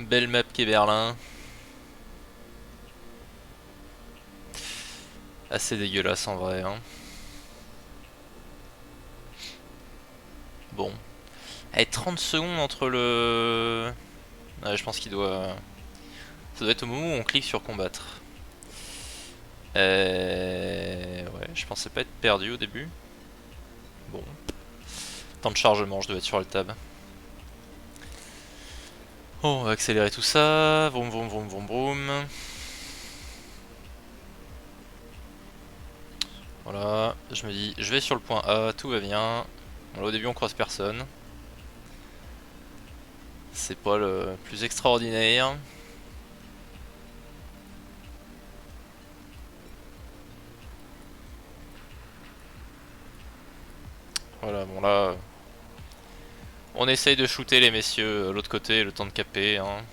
Belle map qui est Berlin. Assez dégueulasse en vrai. Hein. Bon. Allez, 30 secondes entre le... Ouais, je pense qu'il doit... Ça doit être au moment où on clique sur combattre. Ouais, je pensais pas être perdu au début. Bon. Temps de chargement, je dois être sur le tab. Oh, on va accélérer tout ça. Vroom vroom vroom vroom vroom. Voilà, je me dis, je vais sur le point A, tout va bien. Bon, là, au début, on croise personne. C'est pas le plus extraordinaire. Voilà, bon là, on essaye de shooter les messieurs l'autre côté, le temps de caper. Hein.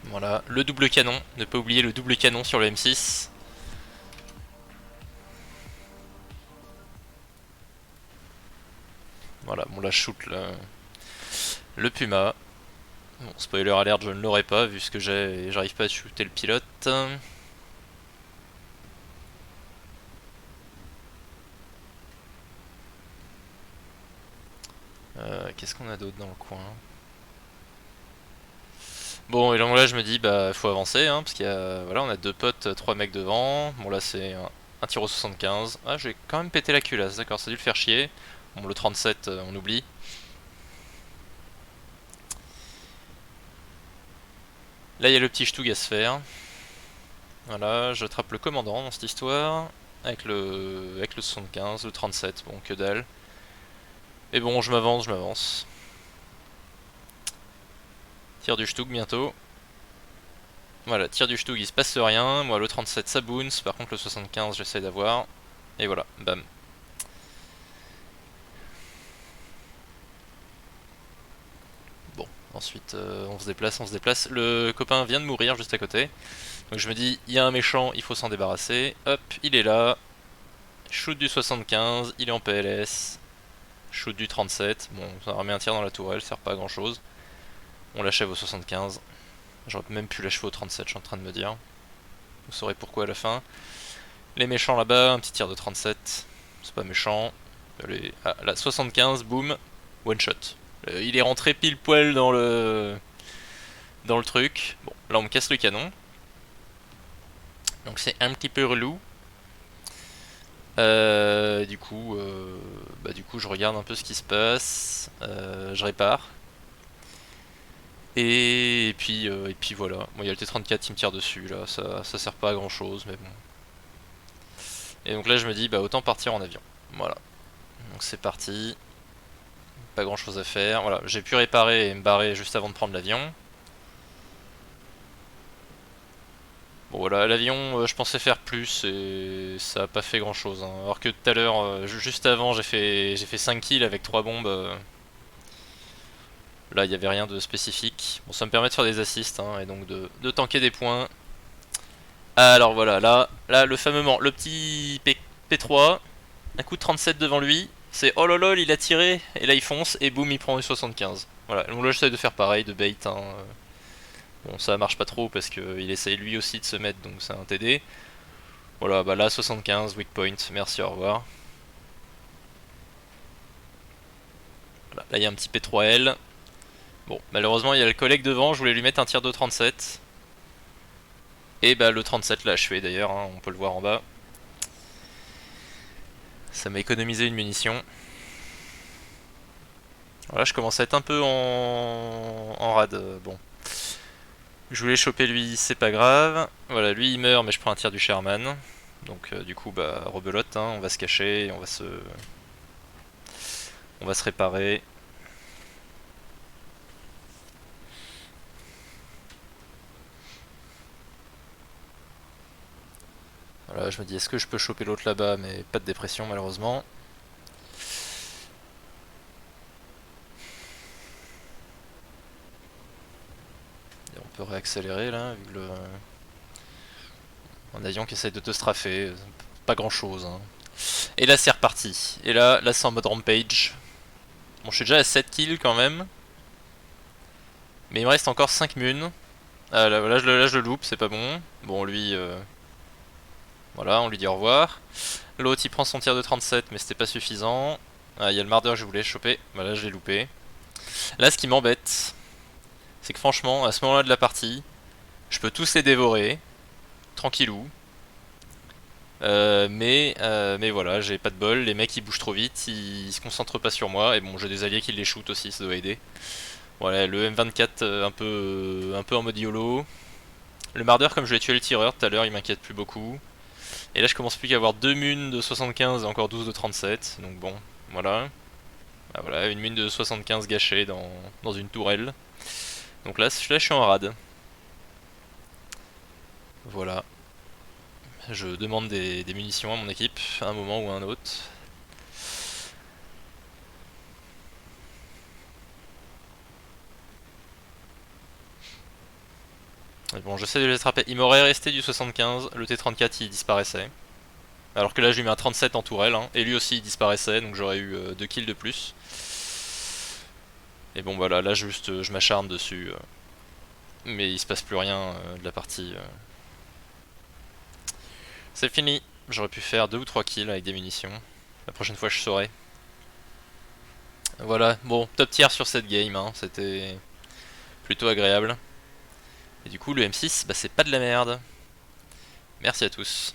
Voilà, le double canon, ne pas oublier le double canon sur le M6. Voilà, bon là, shoot le Puma. Bon, spoiler alert, je ne l'aurai pas vu ce que j'ai et j'arrive pas à shooter le pilote. Qu'est-ce qu'on a d'autre dans le coin? Bon, et donc là je me dis bah faut avancer hein, parce qu'il y a voilà, on a deux potes, trois mecs devant. Bon là c'est un tir au 75. Ah, j'ai quand même pété la culasse, d'accord, ça a dû le faire chier. Bon, le 37 on oublie. Là il y a le petit Stug à se faire. Voilà, je trappe le commandant dans cette histoire avec le 75, le 37, bon que dalle. Et bon, je m'avance, je m'avance. Tir du Stug bientôt. Voilà, tir du Stug, il se passe rien. Moi, le 37, ça bounce. Par contre, le 75, j'essaie d'avoir. Et voilà, bam. Bon, ensuite, on se déplace, on se déplace. Le copain vient de mourir juste à côté. Donc je me dis, il y a un méchant, il faut s'en débarrasser. Hop, il est là. Shoot du 75, il est en PLS. Shoot du 37. Bon, ça remet un tir dans la tourelle, ça sert pas à grand chose. On l'achève au 75. J'aurais même pu l'achever au 37, je suis en train de me dire. Vous saurez pourquoi à la fin. Les méchants là-bas, un petit tir de 37. C'est pas méchant. Allez, ah, là, 75, boum, one shot. Il est rentré pile poil dans le truc. Bon, là on me casse le canon. Donc c'est un petit peu relou. Du coup, je regarde un peu ce qui se passe. Je répare. Et puis voilà. Bon, il y a le T-34 qui me tire dessus là. Ça sert pas à grand chose, mais bon. Et donc là, je me dis, bah autant partir en avion. Voilà. Donc c'est parti. Pas grand chose à faire. Voilà, j'ai pu réparer et me barrer juste avant de prendre l'avion. Bon voilà, l'avion, je pensais faire plus et ça a pas fait grand chose. Hein. Alors que tout à l'heure, juste avant, j'ai fait 5 kills avec 3 bombes. Là, il n'y avait rien de spécifique. Bon, ça me permet de faire des assists hein, et donc de tanker des points. Alors voilà, là le fameux le petit P3, un coup de 37 devant lui, c'est oh lol, il a tiré, et là il fonce, et boum, il prend une 75. Voilà, donc là j'essaie de faire pareil, de bait. Hein. Bon, ça marche pas trop parce qu'il essaye lui aussi de se mettre, donc c'est un TD. Voilà, bah là 75, weak point, merci, au revoir. Voilà, là il y a un petit P3L. Bon, malheureusement il y a le collègue devant, je voulais lui mettre un tir de 37. Et bah le 37 l'a achevé d'ailleurs, hein, on peut le voir en bas. Ça m'a économisé une munition. Voilà, je commence à être un peu en rade. Bon, je voulais choper lui, c'est pas grave. Voilà, lui il meurt, mais je prends un tir du Sherman. Donc du coup, bah rebelote, hein, on va se cacher, on va se réparer. Voilà, je me dis, est-ce que je peux choper l'autre là-bas, mais pas de dépression malheureusement. Et on peut réaccélérer là, vu que un avion qui essaie de te strafer, pas grand chose. Hein. Et là c'est reparti. Et là c'est en mode rampage. Bon, je suis déjà à 7 kills quand même. Mais il me reste encore 5 mun. Ah, là, je le loupe, c'est pas bon. Bon, lui, voilà, on lui dit au revoir. L'autre, il prend son tir de 37, mais c'était pas suffisant. Ah, il y a le mardeur que je voulais choper. Voilà, je l'ai loupé. Là, ce qui m'embête, c'est que franchement, à ce moment-là de la partie, je peux tous les dévorer, tranquillou. Mais voilà, j'ai pas de bol, les mecs ils bougent trop vite, ils se concentrent pas sur moi, et bon, j'ai des alliés qui les shootent aussi, ça doit aider. Voilà, le M24 un peu en mode YOLO. Le mardeur, comme je l'ai tué le tireur tout à l'heure, il m'inquiète plus beaucoup. Et là, je commence plus qu'à avoir 2 munes de 75 et encore 12 de 37, donc bon, voilà. Ah, voilà, une mune de 75 gâchée dans une tourelle. Donc là, je suis en rade. Voilà. Je demande des munitions à mon équipe, à un moment ou à un autre. Et bon, j'essaie de les attraper. Il m'aurait resté du 75, le T34 il disparaissait. Alors que là, je lui mets un 37 en tourelle, hein, et lui aussi il disparaissait, donc j'aurais eu 2 kills de plus. Et bon, voilà, là juste je m'acharne dessus. Mais il se passe plus rien de la partie. C'est fini. J'aurais pu faire 2 ou 3 kills avec des munitions. La prochaine fois, je saurai. Voilà, bon, top tier sur cette game, hein. C'était plutôt agréable. Et du coup, le M6, bah, c'est pas de la merde. Merci à tous.